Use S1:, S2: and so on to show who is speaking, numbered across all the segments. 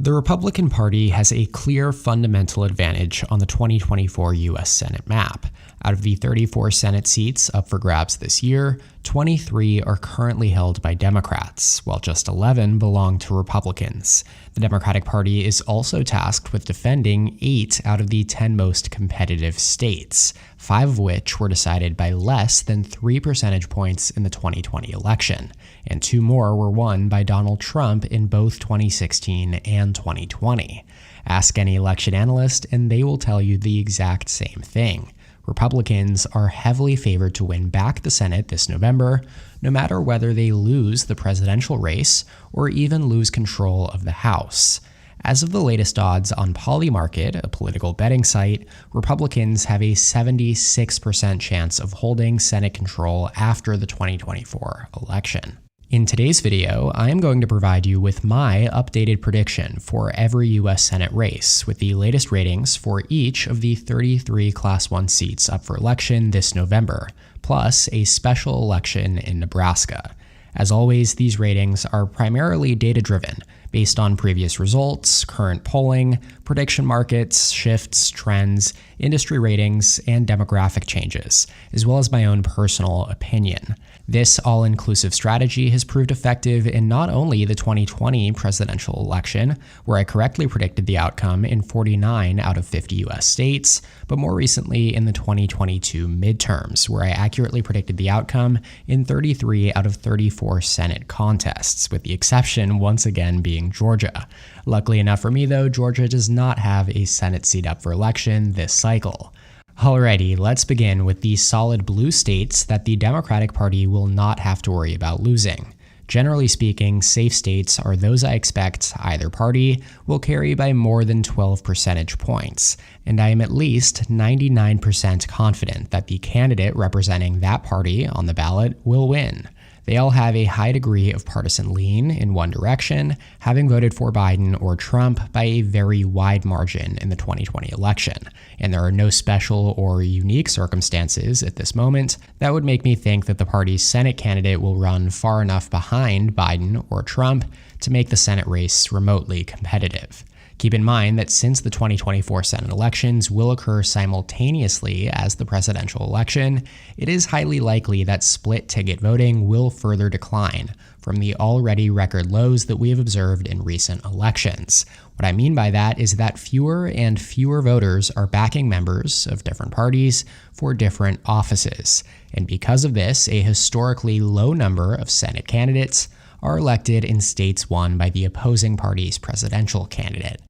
S1: The Republican Party has a clear fundamental advantage on the 2024 U.S. Senate map. Out of the 34 Senate seats up for grabs this year, 23 are currently held by Democrats, while just 11 belong to Republicans. The Democratic Party is also tasked with defending 8 out of the 10 most competitive states, 5 of which were decided by less than 3 percentage points in the 2020 election, and 2 more were won by Donald Trump in both 2016 and 2020. Ask any election analyst and they will tell you the exact same thing. Republicans are heavily favored to win back the Senate this November, no matter whether they lose the presidential race or even lose control of the House. As of the latest odds on Polymarket, a political betting site, Republicans have a 76% chance of holding Senate control after the 2024 election. In today's video, I am going to provide you with my updated prediction for every U.S. Senate race, with the latest ratings for each of the 33 Class 1 seats up for election this November, plus a special election in Nebraska. As always, these ratings are primarily data-driven, based on previous results, current polling, prediction markets, shifts, trends, industry ratings, and demographic changes, as well as my own personal opinion. This all-inclusive strategy has proved effective in not only the 2020 presidential election, where I correctly predicted the outcome in 49 out of 50 U.S. states, but more recently in the 2022 midterms, where I accurately predicted the outcome in 33 out of 34 Senate contests, with the exception once again being Georgia. Luckily enough for me though, Georgia does not have a Senate seat up for election this cycle. Alrighty, let's begin with the solid blue states that the Democratic Party will not have to worry about losing. Generally speaking, safe states are those I expect either party will carry by more than 12 percentage points, and I am at least 99% confident that the candidate representing that party on the ballot will win. They all have a high degree of partisan lean in one direction, having voted for Biden or Trump by a very wide margin in the 2020 election, and there are no special or unique circumstances at this moment that would make me think that the party's Senate candidate will run far enough behind Biden or Trump to make the Senate race remotely competitive. Keep in mind that since the 2024 Senate elections will occur simultaneously as the presidential election, it is highly likely that split-ticket voting will further decline from the already record lows that we have observed in recent elections. What I mean by that is that fewer and fewer voters are backing members of different parties for different offices, and because of this, a historically low number of Senate candidates are elected in states won by the opposing party's presidential candidate.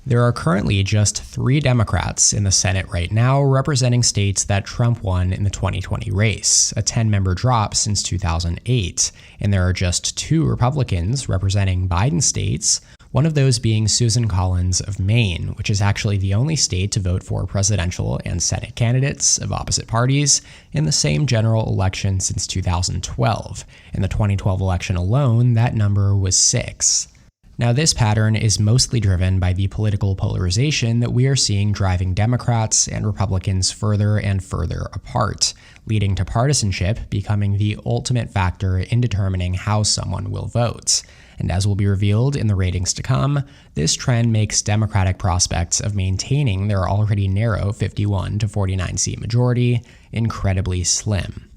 S1: There are currently just 3 Democrats in the Senate right now representing states that Trump won in the 2020 race, a 10-member drop since 2008, and there are just 2 Republicans representing Biden states, one of those being Susan Collins of Maine, which is actually the only state to vote for presidential and Senate candidates of opposite parties in the same general election since 2012. In the 2012 election alone, that number was 6. Now, this pattern is mostly driven by the political polarization that we are seeing driving Democrats and Republicans further and further apart, leading to partisanship becoming the ultimate factor in determining how someone will vote. And as will be revealed in the ratings to come, this trend makes Democratic prospects of maintaining their already narrow 51 to 49 seat majority incredibly slim.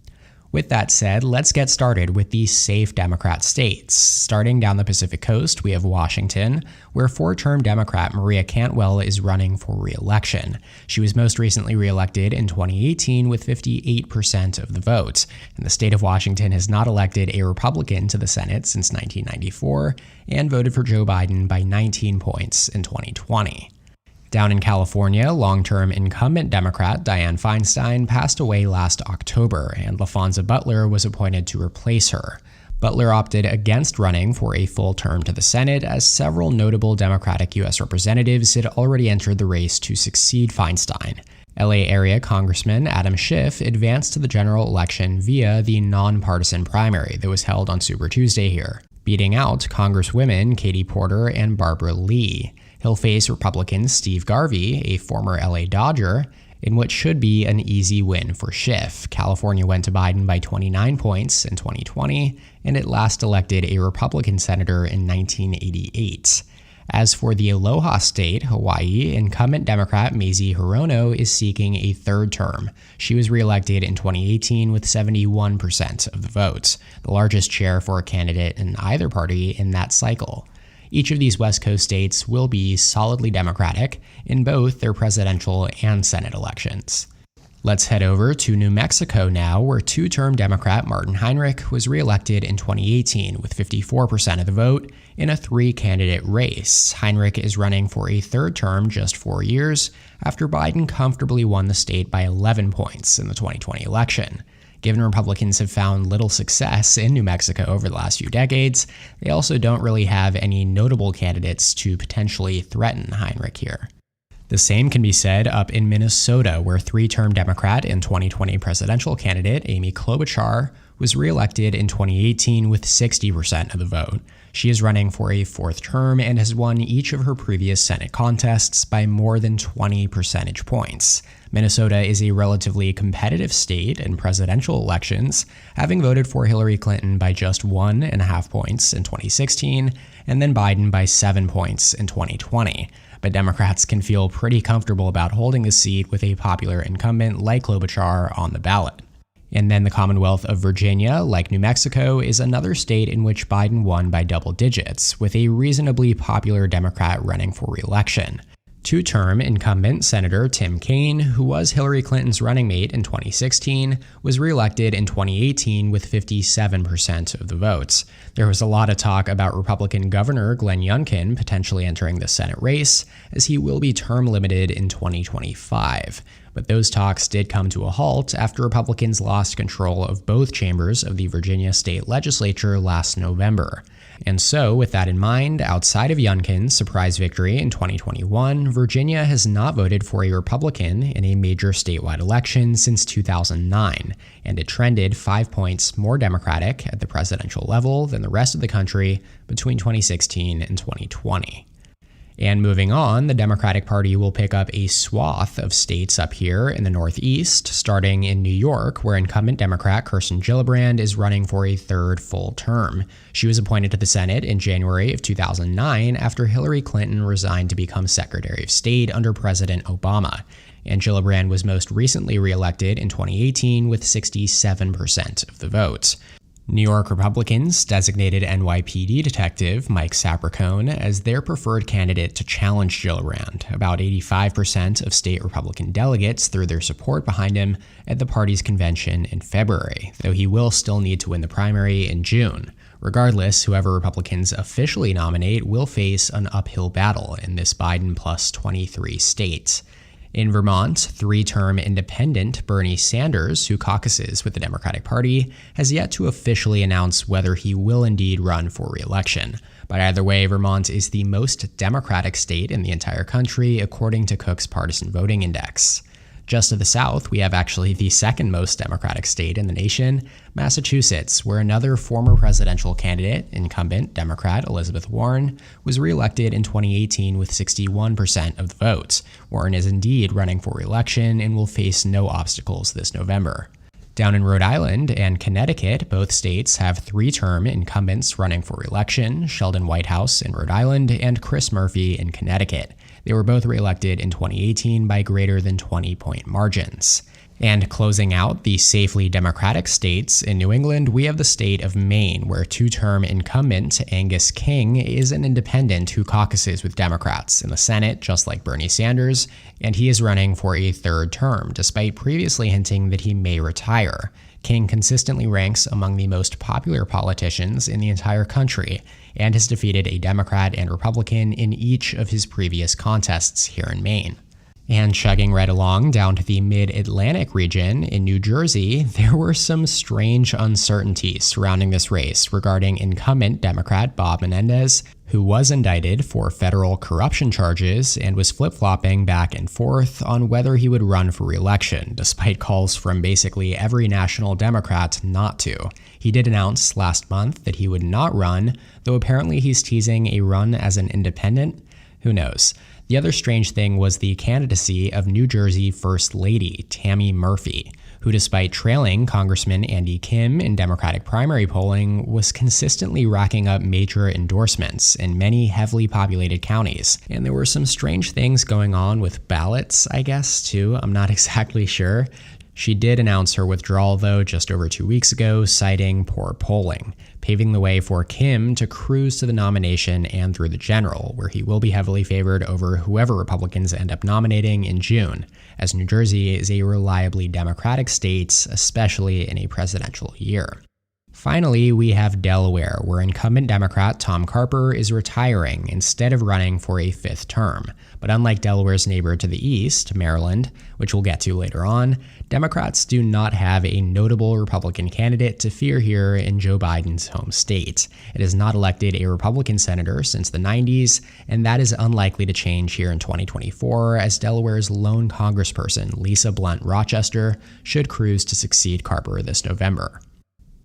S1: With that said, let's get started with the safe Democrat states. Starting down the Pacific Coast, we have Washington, where 4-term Democrat Maria Cantwell is running for re-election. She was most recently re-elected in 2018 with 58% of the vote, and the state of Washington has not elected a Republican to the Senate since 1994 and voted for Joe Biden by 19 points in 2020. Down in California, long-term incumbent Democrat Dianne Feinstein passed away last October, and LaFonza Butler was appointed to replace her. Butler opted against running for a full term to the Senate, as several notable Democratic U.S. representatives had already entered the race to succeed Feinstein. LA area Congressman Adam Schiff advanced to the general election via the nonpartisan primary that was held on Super Tuesday here, beating out Congresswomen Katie Porter and Barbara Lee. He'll face Republican Steve Garvey, a former LA Dodger, in what should be an easy win for Schiff. California went to Biden by 29 points in 2020, and it last elected a Republican senator in 1988. As for the Aloha State, Hawaii, incumbent Democrat Mazie Hirono is seeking a third term. She was reelected in 2018 with 71% of the votes, the largest share for a candidate in either party in that cycle. Each of these West Coast states will be solidly Democratic in both their presidential and Senate elections. Let's head over to New Mexico now, where two-term Democrat Martin Heinrich was reelected in 2018 with 54% of the vote in a three-candidate race. Heinrich is running for a third term just 4 years after Biden comfortably won the state by 11 points in the 2020 election. Given Republicans have found little success in New Mexico over the last few decades, they also don't really have any notable candidates to potentially threaten Heinrich here. The same can be said up in Minnesota, where three-term Democrat and 2020 presidential candidate Amy Klobuchar was reelected in 2018 with 60% of the vote. She is running for a fourth term and has won each of her previous Senate contests by more than 20 percentage points. Minnesota is a relatively competitive state in presidential elections, having voted for Hillary Clinton by just 1.5 points in 2016 and then Biden by 7 points in 2020. But Democrats can feel pretty comfortable about holding the seat with a popular incumbent like Klobuchar on the ballot. And then the Commonwealth of Virginia, like New Mexico, is another state in which Biden won by double digits, with a reasonably popular Democrat running for re-election. Two-term incumbent Senator Tim Kaine, who was Hillary Clinton's running mate in 2016, was reelected in 2018 with 57% of the votes. There was a lot of talk about Republican Governor Glenn Youngkin potentially entering the Senate race, as he will be term limited in 2025. But those talks did come to a halt after Republicans lost control of both chambers of the Virginia state legislature last November. And so, with that in mind, outside of Youngkin's surprise victory in 2021, Virginia has not voted for a Republican in a major statewide election since 2009, and it trended 5 points more Democratic at the presidential level than the rest of the country between 2016 and 2020. And moving on, the Democratic Party will pick up a swath of states up here in the Northeast, starting in New York, where incumbent Democrat Kirsten Gillibrand is running for a third full term. She was appointed to the Senate in January of 2009 after Hillary Clinton resigned to become Secretary of State under President Obama. And Gillibrand was most recently reelected in 2018 with 67% of the vote. New York Republicans designated NYPD detective Mike Sapricone as their preferred candidate to challenge Gillibrand. About 85% of state Republican delegates threw their support behind him at the party's convention in February, though he will still need to win the primary in June. Regardless, whoever Republicans officially nominate will face an uphill battle in this Biden plus 23 state. In Vermont, three-term independent Bernie Sanders, who caucuses with the Democratic Party, has yet to officially announce whether he will indeed run for re-election. But either way, Vermont is the most Democratic state in the entire country, according to Cook's Partisan Voting Index. Just to the south, we have actually the second most Democratic state in the nation, Massachusetts, where another former presidential candidate, incumbent Democrat Elizabeth Warren, was reelected in 2018 with 61% of the votes. Warren is indeed running for re-election and will face no obstacles this November. Down in Rhode Island and Connecticut, both states have three-term incumbents running for re-election, Sheldon Whitehouse in Rhode Island and Chris Murphy in Connecticut. They were both reelected in 2018 by greater than 20-point margins. And closing out the safely Democratic states in New England, we have the state of Maine, where two-term incumbent Angus King is an independent who caucuses with Democrats in the Senate, just like Bernie Sanders, and he is running for a third term, despite previously hinting that he may retire. King consistently ranks among the most popular politicians in the entire country, and has defeated a Democrat and Republican in each of his previous contests here in Maine. And chugging right along down to the Mid-Atlantic region in New Jersey, there were some strange uncertainties surrounding this race regarding incumbent Democrat Bob Menendez, who was indicted for federal corruption charges and was flip-flopping back and forth on whether he would run for re-election, despite calls from basically every national Democrat not to. He did announce last month that he would not run, though apparently he's teasing a run as an independent. Who knows? The other strange thing was the candidacy of New Jersey First Lady Tammy Murphy, who who, despite trailing Congressman Andy Kim in Democratic primary polling, was consistently racking up major endorsements in many heavily populated counties. And there were some strange things going on with ballots, I guess, too. I'm not exactly sure. She did announce her withdrawal, though, just over 2 weeks ago, citing poor polling, paving the way for Kim to cruise to the nomination and through the general, where he will be heavily favored over whoever Republicans end up nominating in June, as New Jersey is a reliably Democratic state, especially in a presidential year. Finally, we have Delaware, where incumbent Democrat Tom Carper is retiring instead of running for a 5th term. But unlike Delaware's neighbor to the east, Maryland, which we'll get to later on, Democrats do not have a notable Republican candidate to fear here in Joe Biden's home state. It has not elected a Republican senator since the 90s, and that is unlikely to change here in 2024, as Delaware's lone congressperson, Lisa Blunt Rochester, should cruise to succeed Carper this November.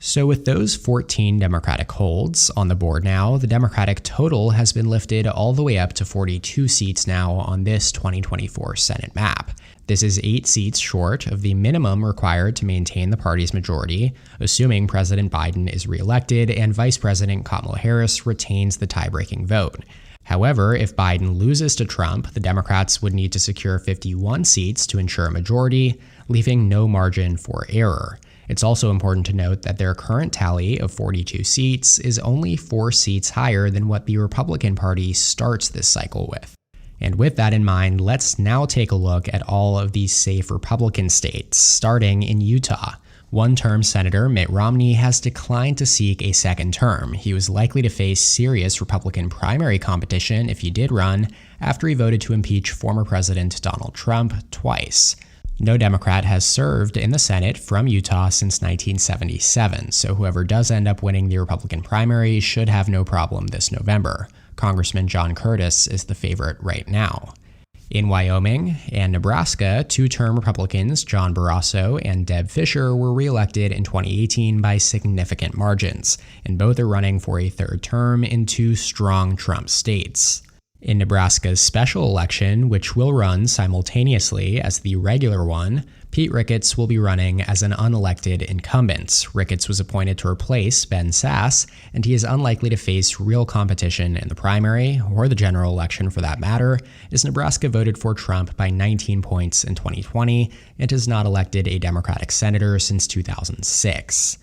S1: So with those 14 Democratic holds on the board now, the Democratic total has been lifted all the way up to 42 seats now on this 2024 Senate map. This is 8 seats short of the minimum required to maintain the party's majority, assuming President Biden is reelected and Vice President Kamala Harris retains the tie-breaking vote. However, if Biden loses to Trump, the Democrats would need to secure 51 seats to ensure a majority, leaving no margin for error. It's also important to note that their current tally of 42 seats is only 4 seats higher than what the Republican Party starts this cycle with. And with that in mind, let's now take a look at all of these safe Republican states, starting in Utah. One-term Senator Mitt Romney has declined to seek a second term. He was likely to face serious Republican primary competition if he did run, after he voted to impeach former President Donald Trump twice. No Democrat has served in the Senate from Utah since 1977, so whoever does end up winning the Republican primary should have no problem this November. Congressman John Curtis is the favorite right now. In Wyoming and Nebraska, 2-term Republicans John Barrasso and Deb Fischer were reelected in 2018 by significant margins, and both are running for a 3rd term in 2 strong Trump states. In Nebraska's special election, which will run simultaneously as the regular one, Pete Ricketts will be running as an unelected incumbent. Ricketts was appointed to replace Ben Sasse, and he is unlikely to face real competition in the primary, or the general election for that matter, as Nebraska voted for Trump by 19 points in 2020 and has not elected a Democratic senator since 2006.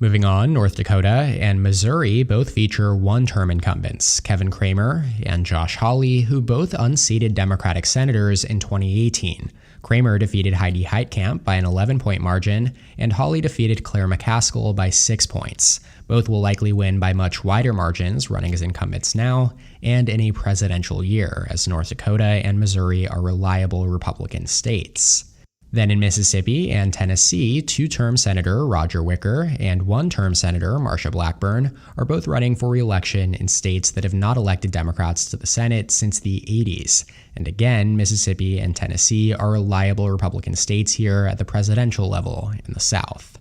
S1: Moving on, North Dakota and Missouri both feature 1-term incumbents, Kevin Cramer and Josh Hawley, who both unseated Democratic senators in 2018. Cramer defeated Heidi Heitkamp by an 11-point margin, and Hawley defeated Claire McCaskill by 6 points. Both will likely win by much wider margins, running as incumbents now, and in a presidential year, as North Dakota and Missouri are reliable Republican states. Then in Mississippi and Tennessee, 2-term Senator Roger Wicker and 1-term Senator Marsha Blackburn are both running for re-election in states that have not elected Democrats to the Senate since the 80s. And again, Mississippi and Tennessee are reliable Republican states here at the presidential level in the South.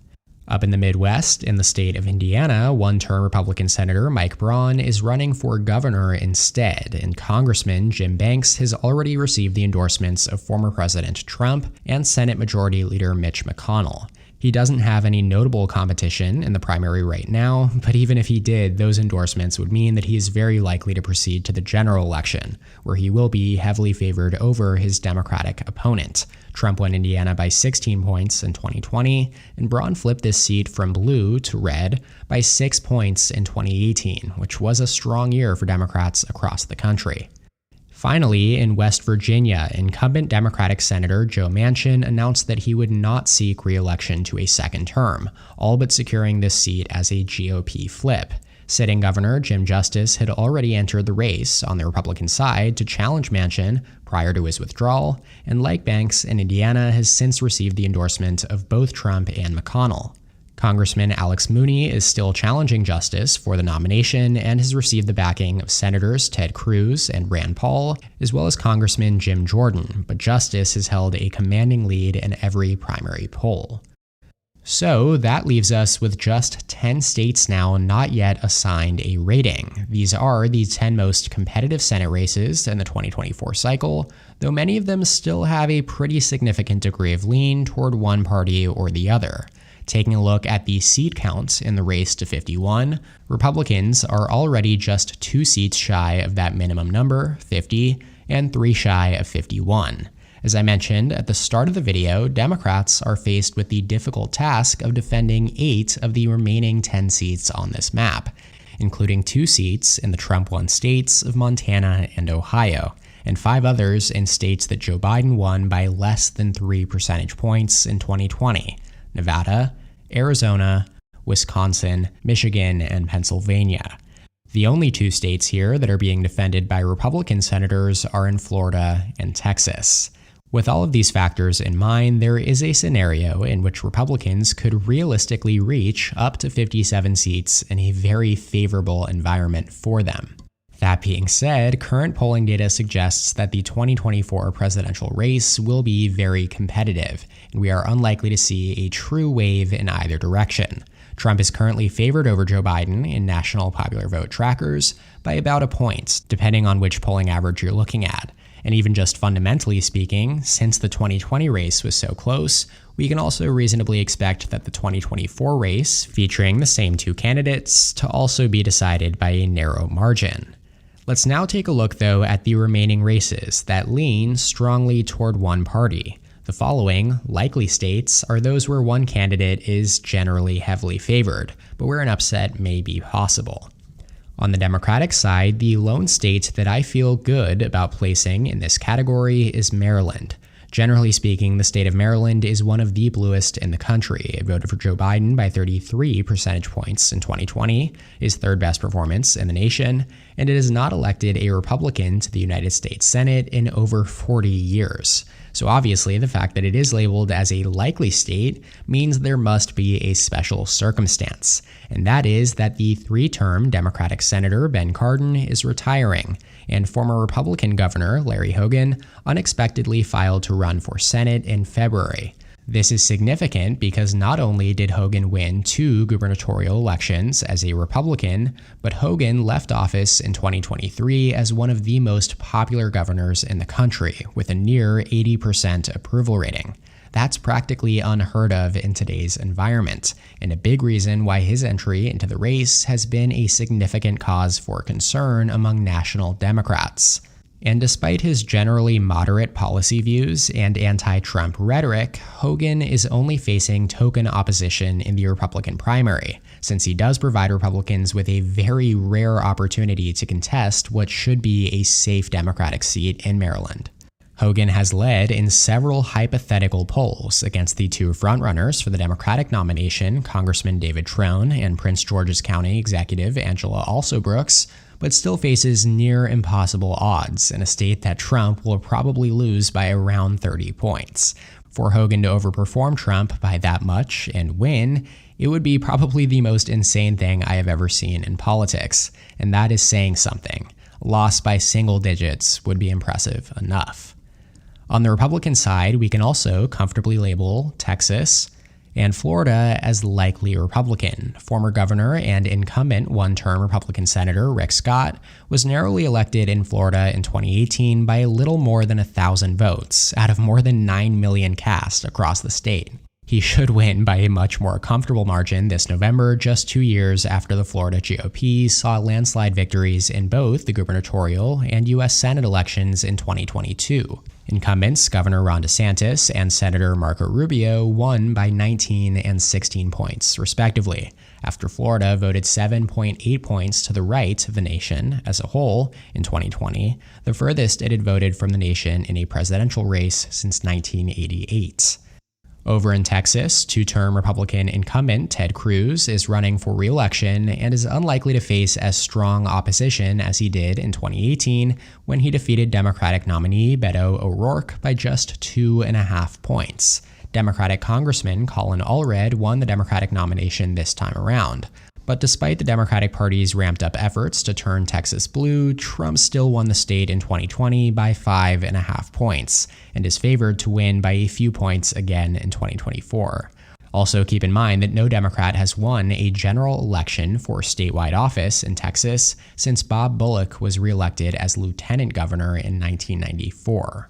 S1: Up in the Midwest, in the state of Indiana, 1-term Republican Senator Mike Braun is running for governor instead, and Congressman Jim Banks has already received the endorsements of former President Trump and Senate Majority Leader Mitch McConnell. He doesn't have any notable competition in the primary right now, but even if he did, those endorsements would mean that he is very likely to proceed to the general election, where he will be heavily favored over his Democratic opponent. Trump won Indiana by 16 points in 2020, and Braun flipped this seat from blue to red by 6 points in 2018, which was a strong year for Democrats across the country. Finally, in West Virginia, incumbent Democratic Senator Joe Manchin announced that he would not seek re-election to a second term, all but securing this seat as a GOP flip. Sitting Governor Jim Justice had already entered the race on the Republican side to challenge Manchin prior to his withdrawal, and like Banks in Indiana, has since received the endorsement of both Trump and McConnell. Congressman Alex Mooney is still challenging Justice for the nomination and has received the backing of Senators Ted Cruz and Rand Paul, as well as Congressman Jim Jordan, but Justice has held a commanding lead in every primary poll. So that leaves us with just 10 states now not yet assigned a rating. These are the 10 most competitive Senate races in the 2024 cycle, though many of them still have a pretty significant degree of lean toward one party or the other. Taking a look at the seat counts in the race to 51, Republicans are already just 2 seats shy of that minimum number, 50, and 3 shy of 51. As I mentioned at the start of the video, Democrats are faced with the difficult task of defending 8 of the remaining 10 seats on this map, including 2 seats in the Trump-won states of Montana and Ohio, and 5 others in states that Joe Biden won by less than 3 percentage points in 2020: Nevada, Arizona, Wisconsin, Michigan, and Pennsylvania. The only 2 states here that are being defended by Republican senators are in Florida and Texas. With all of these factors in mind, there is a scenario in which Republicans could realistically reach up to 57 seats in a very favorable environment for them. That being said, current polling data suggests that the 2024 presidential race will be very competitive, and we are unlikely to see a true wave in either direction. Trump is currently favored over Joe Biden in national popular vote trackers by about a point, depending on which polling average you're looking at. And even just fundamentally speaking, since the 2020 race was so close, we can also reasonably expect that the 2024 race, featuring the same 2 candidates, to also be decided by a narrow margin. Let's now take a look, though, at the remaining races that lean strongly toward one party. The following likely states are those where one candidate is generally heavily favored, but where an upset may be possible. On the Democratic side, the lone state that I feel good about placing in this category is Maryland. Generally speaking, the state of Maryland is one of the bluest in the country. It voted for Joe Biden by 33 percentage points in 2020, his 3rd best performance in the nation, and it has not elected a Republican to the United States Senate in over 40 years. So obviously, the fact that it is labeled as a likely state means there must be a special circumstance, and that is that the 3-term Democratic Senator Ben Cardin is retiring, and former Republican Governor Larry Hogan unexpectedly filed to run for Senate in February. This is significant because not only did Hogan win 2 gubernatorial elections as a Republican, but Hogan left office in 2023 as one of the most popular governors in the country, with a near 80% approval rating. That's practically unheard of in today's environment, and a big reason why his entry into the race has been a significant cause for concern among national Democrats. And despite his generally moderate policy views and anti-Trump rhetoric, Hogan is only facing token opposition in the Republican primary, since he does provide Republicans with a very rare opportunity to contest what should be a safe Democratic seat in Maryland. Hogan has led in several hypothetical polls against the 2 frontrunners for the Democratic nomination, Congressman David Trone and Prince George's County Executive Angela Alsobrooks, but still faces near impossible odds in a state that Trump will probably lose by around 30 points. For Hogan to overperform Trump by that much and win, it would be probably the most insane thing I have ever seen in politics, and that is saying something. A loss by single digits would be impressive enough. On the Republican side, we can also comfortably label Texas and Florida as likely Republican. Former governor and incumbent 1-term Republican Senator Rick Scott was narrowly elected in Florida in 2018 by a little more than 1,000 votes out of more than 9 million cast across the state. He should win by a much more comfortable margin this November, just 2 years after the Florida GOP saw landslide victories in both the gubernatorial and U.S. Senate elections in 2022. Incumbents Governor Ron DeSantis and Senator Marco Rubio won by 19 and 16 points, respectively, after Florida voted 7.8 points to the right of the nation as a whole in 2020, the furthest it had voted from the nation in a presidential race since 1988. Over in Texas, 2-term Republican incumbent Ted Cruz is running for re-election and is unlikely to face as strong opposition as he did in 2018 when he defeated Democratic nominee Beto O'Rourke by just 2.5 points. Democratic Congressman Colin Allred won the Democratic nomination this time around. But despite the Democratic Party's ramped-up efforts to turn Texas blue, Trump still won the state in 2020 by 5.5 points, and is favored to win by a few points again in 2024. Also, keep in mind that no Democrat has won a general election for statewide office in Texas since Bob Bullock was reelected as lieutenant governor in 1994.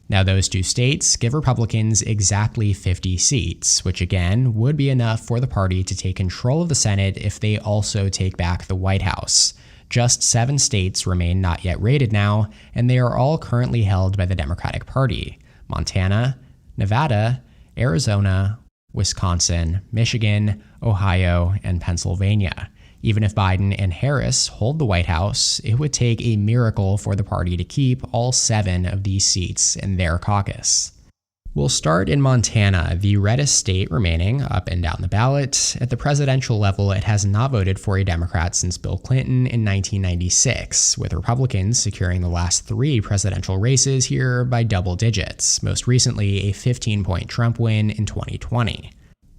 S1: Now, those two states give Republicans exactly 50 seats, which again would be enough for the party to take control of the Senate if they also take back the White House. Just 7 states remain not yet rated now, and they are all currently held by the Democratic Party: Montana, Nevada, Arizona, Wisconsin, Michigan, Ohio, and Pennsylvania. Even if Biden and Harris hold the White House, it would take a miracle for the party to keep all 7 of these seats in their caucus. We'll start in Montana, the reddest state remaining up and down the ballot. At the presidential level, it has not voted for a Democrat since Bill Clinton in 1996, with Republicans securing the last 3 presidential races here by double digits, most recently a 15-point Trump win in 2020.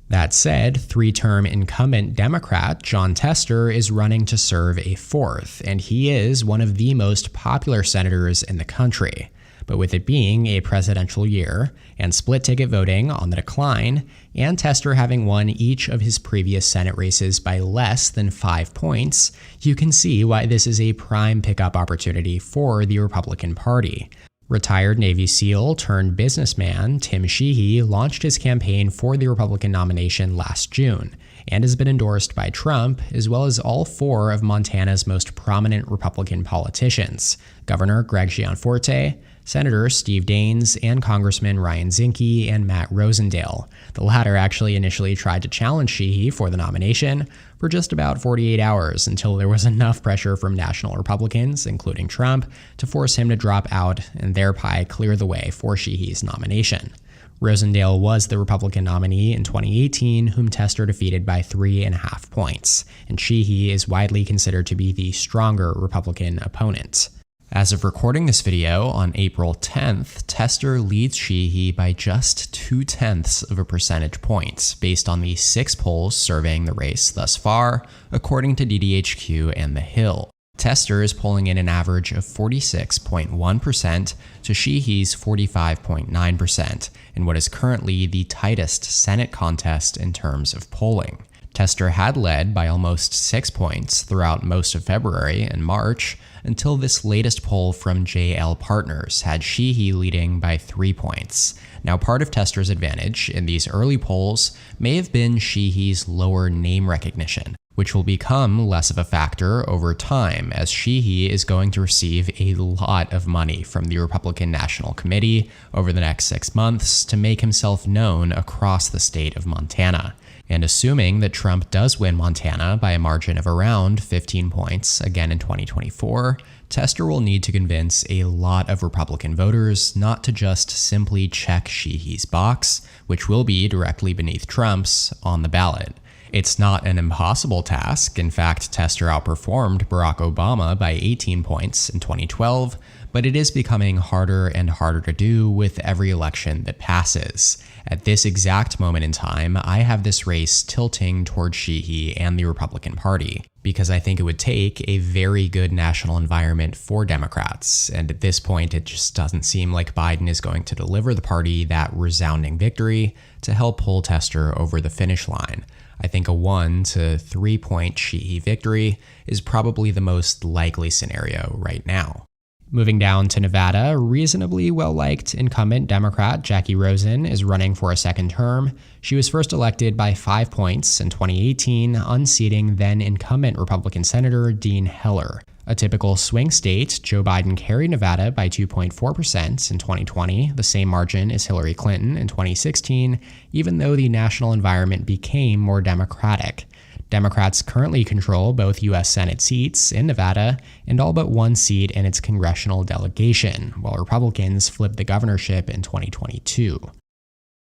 S1: That said, 3-term incumbent Democrat Jon Tester is running to serve a 4th, and he is one of the most popular senators in the country. But with it being a presidential year and split ticket voting on the decline, and Tester having won each of his previous Senate races by less than 5 points, you can see why this is a prime pickup opportunity for the Republican Party. Retired Navy SEAL turned businessman Tim Sheehy launched his campaign for the Republican nomination last June and has been endorsed by Trump, as well as all 4 of Montana's most prominent Republican politicians: Governor Greg Gianforte, Senator Steve Daines, and Congressman Ryan Zinke and Matt Rosendale. The latter actually initially tried to challenge Sheehy for the nomination for just about 48 hours until there was enough pressure from national Republicans, including Trump, to force him to drop out and thereby clear the way for Sheehy's nomination. Rosendale was the Republican nominee in 2018, whom Tester defeated by 3.5 points, and Sheehy is widely considered to be the stronger Republican opponent. As of recording this video on April 10th, Tester leads Sheehy by just 0.2 of a percentage point, based on the 6 polls surveying the race thus far, according to DDHQ and The Hill. Tester is polling in an average of 46.1% to Sheehy's 45.9% in what is currently the tightest Senate contest in terms of polling. Tester had led by almost 6 points throughout most of February and March, until this latest poll from JL Partners had Sheehy leading by 3 points. Now, part of Tester's advantage in these early polls may have been Sheehy's lower name recognition, which will become less of a factor over time, as Sheehy is going to receive a lot of money from the Republican National Committee over the next 6 months to make himself known across the state of Montana. And assuming that Trump does win Montana by a margin of around 15 points again in 2024, Tester will need to convince a lot of Republican voters not to just simply check Sheehy's box, which will be directly beneath Trump's, on the ballot. It's not an impossible task. In fact, Tester outperformed Barack Obama by 18 points in 2012, but it is becoming harder and harder to do with every election that passes. At this exact moment in time, I have this race tilting towards Sheehy and the Republican Party, because I think it would take a very good national environment for Democrats, and at this point it just doesn't seem like Biden is going to deliver the party that resounding victory to help pull Tester over the finish line. I think a 1 to 3 point Sheehy victory is probably the most likely scenario right now. Moving down to Nevada, reasonably well-liked incumbent Democrat Jackie Rosen is running for a second term. She was first elected by 5 points in 2018, unseating then-incumbent Republican Senator Dean Heller. A typical swing state, Joe Biden carried Nevada by 2.4% in 2020, the same margin as Hillary Clinton in 2016, even though the national environment became more Democratic. Democrats currently control both U.S. Senate seats in Nevada and all but 1 seat in its congressional delegation, while Republicans flipped the governorship in 2022.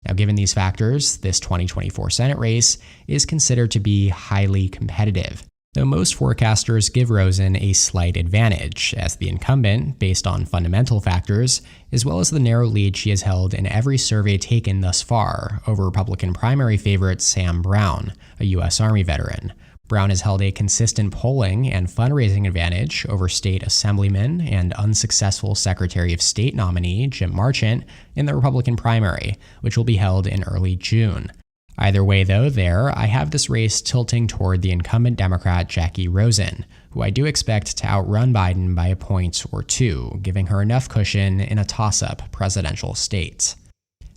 S1: Now, given these factors, this 2024 Senate race is considered to be highly competitive, though most forecasters give Rosen a slight advantage, as the incumbent, based on fundamental factors, as well as the narrow lead she has held in every survey taken thus far over Republican primary favorite Sam Brown, a U.S. Army veteran. Brown has held a consistent polling and fundraising advantage over state assemblyman and unsuccessful Secretary of State nominee Jim Marchant in the Republican primary, which will be held in early June. Either way, though, I have this race tilting toward the incumbent Democrat Jackie Rosen, who I do expect to outrun Biden by a point or two, giving her enough cushion in a toss-up presidential state.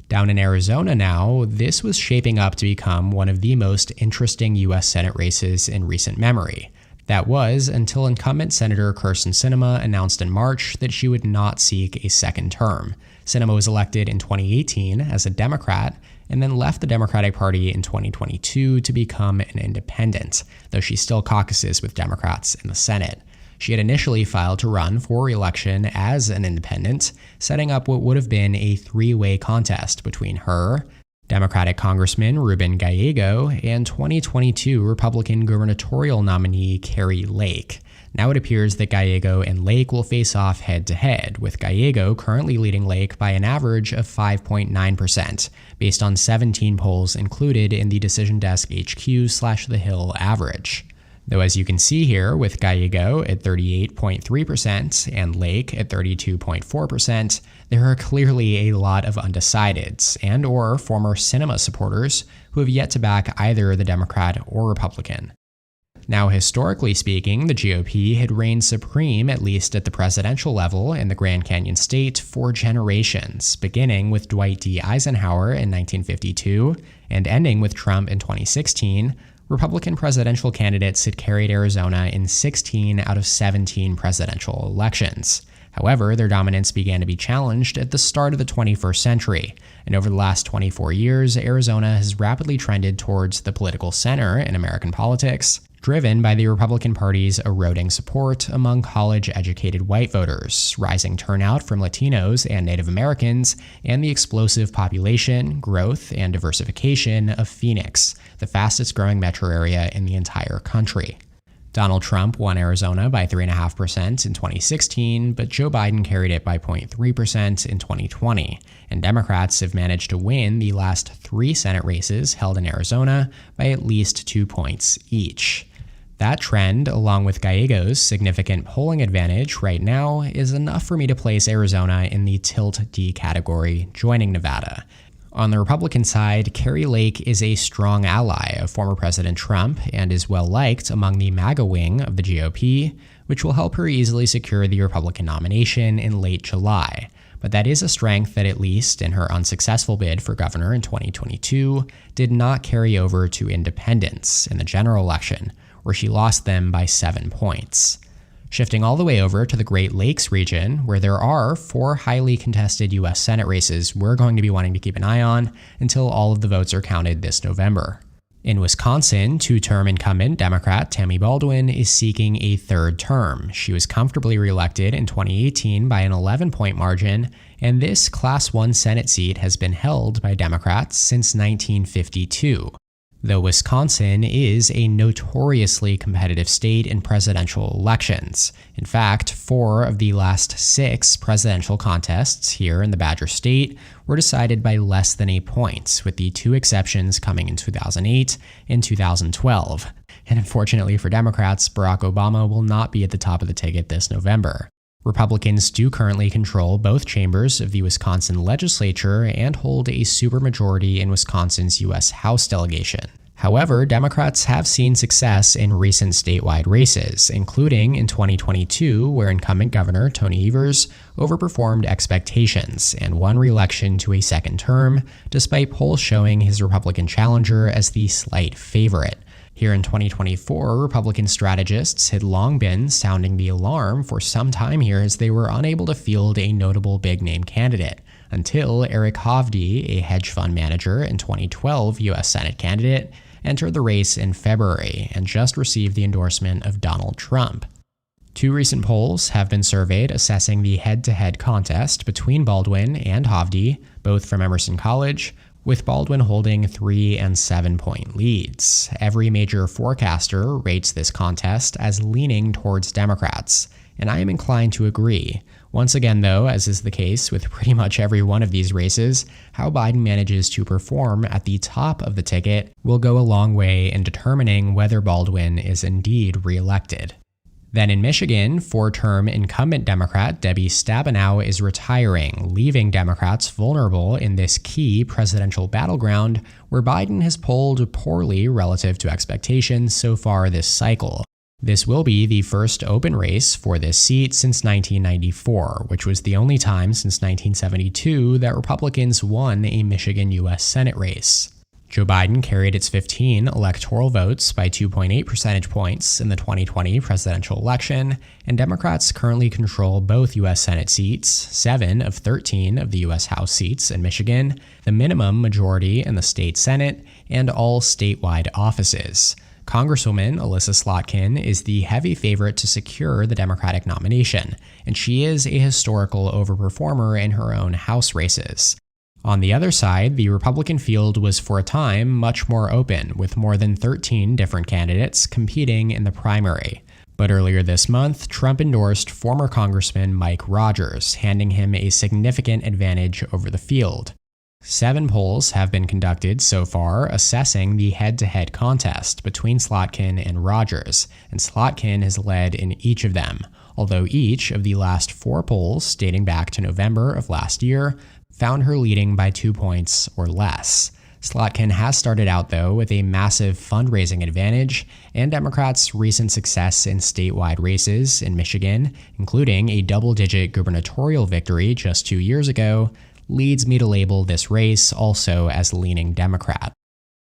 S1: Down in Arizona now, this was shaping up to become one of the most interesting U.S. Senate races in recent memory. That was until incumbent Senator Kyrsten Sinema announced in March that she would not seek a second term. Sinema was elected in 2018 as a Democrat and then left the Democratic Party in 2022 to become an independent, though she still caucuses with Democrats in the Senate. She had initially filed to run for re-election as an independent, setting up what would have been a three-way contest between her, Democratic Congressman Ruben Gallego, and 2022 Republican gubernatorial nominee Kari Lake. Now it appears that Gallego and Lake will face off head-to-head, with Gallego currently leading Lake by an average of 5.9%, based on 17 polls included in the Decision Desk HQ/The Hill average. Though as you can see here, with Gallego at 38.3% and Lake at 32.4%, there are clearly a lot of undecideds and or former Sinema supporters who have yet to back either the Democrat or Republican. Now, historically speaking, the GOP had reigned supreme, at least at the presidential level in the Grand Canyon state, for generations, beginning with Dwight D. Eisenhower in 1952 and ending with Trump in 2016. Republican presidential candidates had carried Arizona in 16 out of 17 presidential elections. However, their dominance began to be challenged at the start of the 21st century, and over the last 24 years, Arizona has rapidly trended towards the political center in American politics, driven by the Republican Party's eroding support among college-educated white voters, rising turnout from Latinos and Native Americans, and the explosive population, growth, and diversification of Phoenix, the fastest-growing metro area in the entire country. Donald Trump won Arizona by 3.5% in 2016, but Joe Biden carried it by 0.3% in 2020, and Democrats have managed to win the last 3 Senate races held in Arizona by at least 2 points each. That trend, along with Gallego's significant polling advantage right now, is enough for me to place Arizona in the Tilt D category, joining Nevada. On the Republican side, Kari Lake is a strong ally of former President Trump and is well-liked among the MAGA wing of the GOP, which will help her easily secure the Republican nomination in late July. But that is a strength that, at least in her unsuccessful bid for governor in 2022, did not carry over to independents in the general election, where she lost them by 7 points. Shifting all the way over to the Great Lakes region, where there are 4 highly contested U.S. Senate races we're going to be wanting to keep an eye on until all of the votes are counted this November. In Wisconsin, 2-term incumbent Democrat Tammy Baldwin is seeking a 3rd term. She was comfortably reelected in 2018 by an 11-point margin, and this Class 1 Senate seat has been held by Democrats since 1952. Though Wisconsin is a notoriously competitive state in presidential elections. In fact, 4 of the last 6 presidential contests here in the Badger State were decided by less than 8 points, with the 2 exceptions coming in 2008 and 2012. And unfortunately for Democrats, Barack Obama will not be at the top of the ticket this November. Republicans do currently control both chambers of the Wisconsin legislature and hold a supermajority in Wisconsin's U.S. House delegation. However, Democrats have seen success in recent statewide races, including in 2022, where incumbent Governor Tony Evers overperformed expectations and won re-election to a 2nd term, despite polls showing his Republican challenger as the slight favorite. Here in 2024, Republican strategists had long been sounding the alarm for some time here as they were unable to field a notable big-name candidate, until Eric Hovde, a hedge fund manager and 2012 U.S. Senate candidate, entered the race in February and just received the endorsement of Donald Trump. 2 recent polls have been surveyed assessing the head-to-head contest between Baldwin and Hovde, both from Emerson College, with Baldwin holding 3- and 7-point leads. Every major forecaster rates this contest as leaning towards Democrats, and I am inclined to agree. Once again, though, as is the case with pretty much every one of these races, how Biden manages to perform at the top of the ticket will go a long way in determining whether Baldwin is indeed reelected. Then in Michigan, four-term incumbent Democrat Debbie Stabenow is retiring, leaving Democrats vulnerable in this key presidential battleground where Biden has polled poorly relative to expectations so far this cycle. This will be the first open race for this seat since 1994, which was the only time since 1972 that Republicans won a Michigan U.S. Senate race. Joe Biden carried its 15 electoral votes by 2.8 percentage points in the 2020 presidential election, and Democrats currently control both U.S. Senate seats, 7 of 13 of the U.S. House seats in Michigan, the minimum majority in the state Senate, and all statewide offices. Congresswoman Elissa Slotkin is the heavy favorite to secure the Democratic nomination, and she is a historical overperformer in her own House races. On the other side, the Republican field was for a time much more open, with more than 13 different candidates competing in the primary. But earlier this month, Trump endorsed former Congressman Mike Rogers, handing him a significant advantage over the field. 7 polls have been conducted so far assessing the head-to-head contest between Slotkin and Rogers, and Slotkin has led in each of them, although each of the last 4 polls, dating back to November of last year, found her leading by 2 points or less. Slotkin has started out, though, with a massive fundraising advantage, and Democrats' recent success in statewide races in Michigan, including a double-digit gubernatorial victory just 2 years ago, leads me to label this race also as leaning Democrat.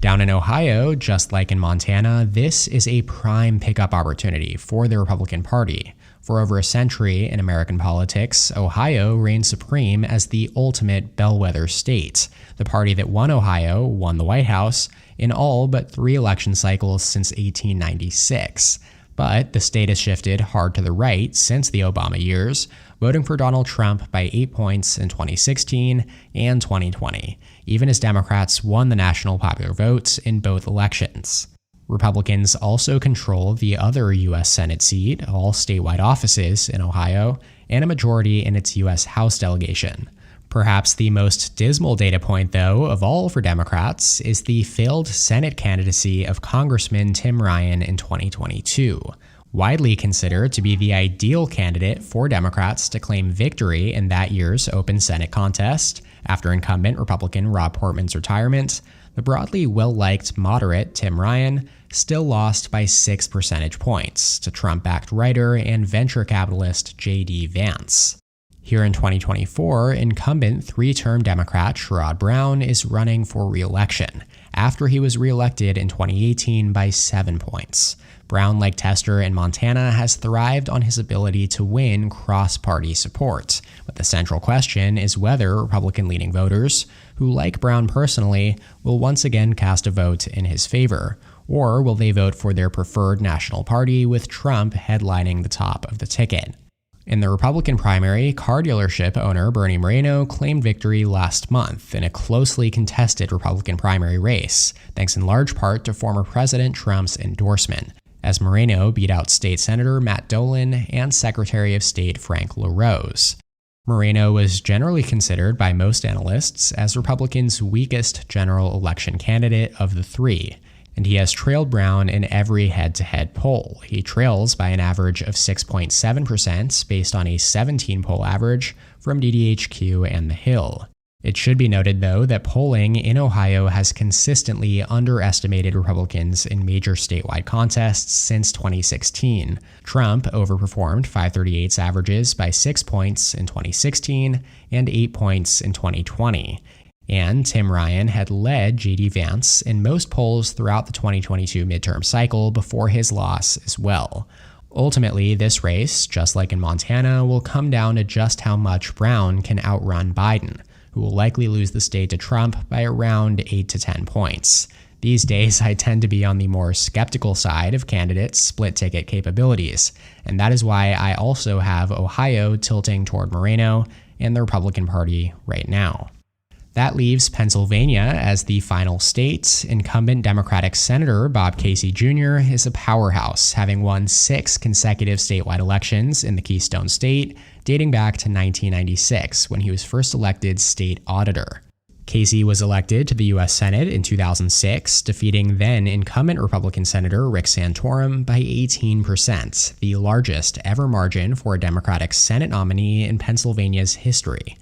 S1: Down in Ohio, just like in Montana, this is a prime pickup opportunity for the Republican Party. For over a century in American politics, Ohio reigned supreme as the ultimate bellwether state. The party that won Ohio won the White House in all but 3 election cycles since 1896. But the state has shifted hard to the right since the Obama years, voting for Donald Trump by 8 points in 2016 and 2020, even as Democrats won the national popular vote in both elections. Republicans also control the other U.S. Senate seat, all statewide offices in Ohio, and a majority in its U.S. House delegation. Perhaps the most dismal data point, though, of all for Democrats is the failed Senate candidacy of Congressman Tim Ryan in 2022. Widely considered to be the ideal candidate for Democrats to claim victory in that year's open Senate contest, after incumbent Republican Rob Portman's retirement, the broadly well-liked moderate Tim Ryan still lost by 6 percentage points to Trump-backed writer and venture capitalist J.D. Vance. Here in 2024, incumbent 3-term Democrat Sherrod Brown is running for re-election, after he was re-elected in 2018 by 7 points. Brown, like Tester in Montana, has thrived on his ability to win cross-party support, but the central question is whether Republican-leaning voters, who like Brown personally, will once again cast a vote in his favor, or will they vote for their preferred national party with Trump headlining the top of the ticket. In the Republican primary, car dealership owner Bernie Moreno claimed victory last month in a closely contested Republican primary race, thanks in large part to former President Trump's endorsement, as Moreno beat out State Senator Matt Dolan and Secretary of State Frank LaRose. Moreno was generally considered by most analysts as Republicans' weakest general election candidate of the 3, and he has trailed Brown in every head-to-head poll. He trails by an average of 6.7% based on a 17-poll average from DDHQ and The Hill. It should be noted, though, that polling in Ohio has consistently underestimated Republicans in major statewide contests since 2016. Trump overperformed 538's averages by 6 points in 2016 and 8 points in 2020. And Tim Ryan had led J.D. Vance in most polls throughout the 2022 midterm cycle before his loss as well. Ultimately, this race, just like in Montana, will come down to just how much Brown can outrun Biden, who will likely lose the state to Trump by around 8 to 10 points. These days, I tend to be on the more skeptical side of candidates' split-ticket capabilities, and that is why I also have Ohio tilting toward Moreno and the Republican Party right now. That leaves Pennsylvania as the final state. Incumbent Democratic Senator Bob Casey Jr. is a powerhouse, having won 6 consecutive statewide elections in the Keystone State, dating back to 1996, when he was first elected state auditor. Casey was elected to the U.S. Senate in 2006, defeating then-incumbent Republican Senator Rick Santorum by 18%, the largest ever margin for a Democratic Senate nominee in Pennsylvania's history.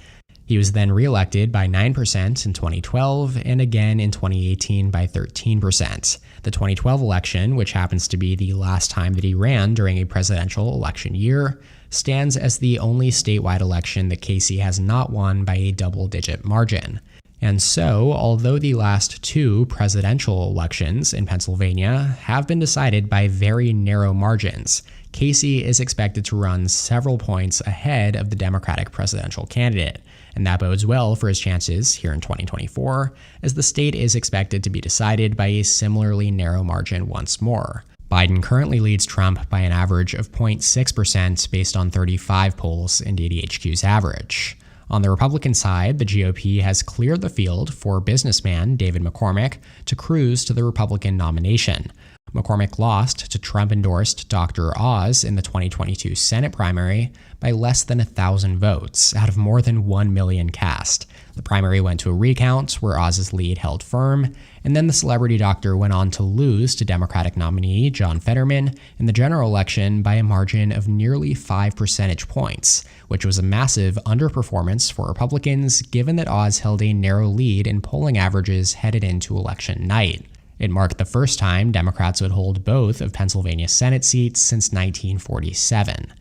S1: He was then re-elected by 9% in 2012 and again in 2018 by 13%. The 2012 election, which happens to be the last time that he ran during a presidential election year, stands as the only statewide election that Casey has not won by a double-digit margin. And so, although the last two presidential elections in Pennsylvania have been decided by very narrow margins, Casey is expected to run several points ahead of the Democratic presidential candidate, and that bodes well for his chances here in 2024, as the state is expected to be decided by a similarly narrow margin once more. Biden currently leads Trump by an average of 0.6% based on 35 polls in DDHQ's average. On the Republican side, the GOP has cleared the field for businessman David McCormick to cruise to the Republican nomination. McCormick lost to Trump-endorsed Dr. Oz in the 2022 Senate primary by less than 1,000 votes out of more than 1 million cast. The primary went to a recount where Oz's lead held firm, and then the celebrity doctor went on to lose to Democratic nominee John Fetterman in the general election by a margin of nearly 5 percentage points, which was a massive underperformance for Republicans given that Oz held a narrow lead in polling averages headed into election night. It marked the first time Democrats would hold both of Pennsylvania's Senate seats since 1947.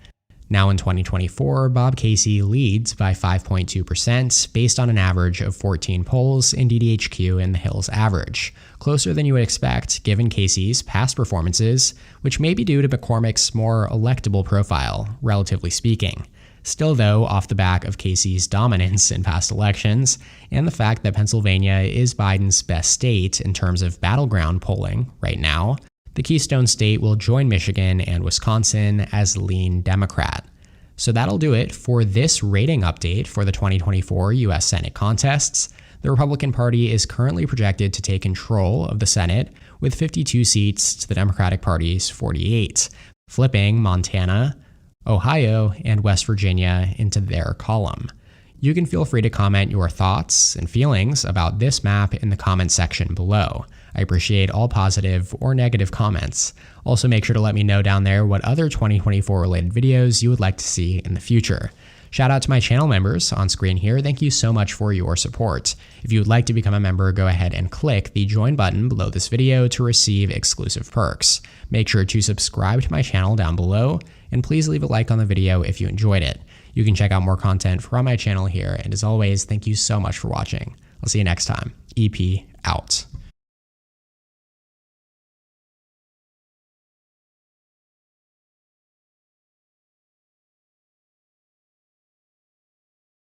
S1: Now in 2024, Bob Casey leads by 5.2% based on an average of 14 polls in DDHQ and the Hills average, closer than you would expect given Casey's past performances, which may be due to McCormick's more electable profile, relatively speaking. Still though, off the back of Casey's dominance in past elections, and the fact that Pennsylvania is Biden's best state in terms of battleground polling right now, the Keystone State will join Michigan and Wisconsin as lean Democrat. So that'll do it for this rating update for the 2024 U.S. Senate contests. The Republican Party is currently projected to take control of the Senate with 52 seats to the Democratic Party's 48, flipping Montana, Ohio, and West Virginia into their column. You can feel free to comment your thoughts and feelings about this map in the comment section below. I appreciate all positive or negative comments. Also, make sure to let me know down there what other 2024 related videos you would like to see in the future. Shout out to my channel members on screen here. Thank you so much for your support. If you would like to become a member, go ahead and click the join button below this video to receive exclusive perks. Make sure to subscribe to my channel down below, and please leave a like on the video if you enjoyed it. You can check out more content from my channel here, and as always, thank you so much for watching. I'll see you next time. EP out.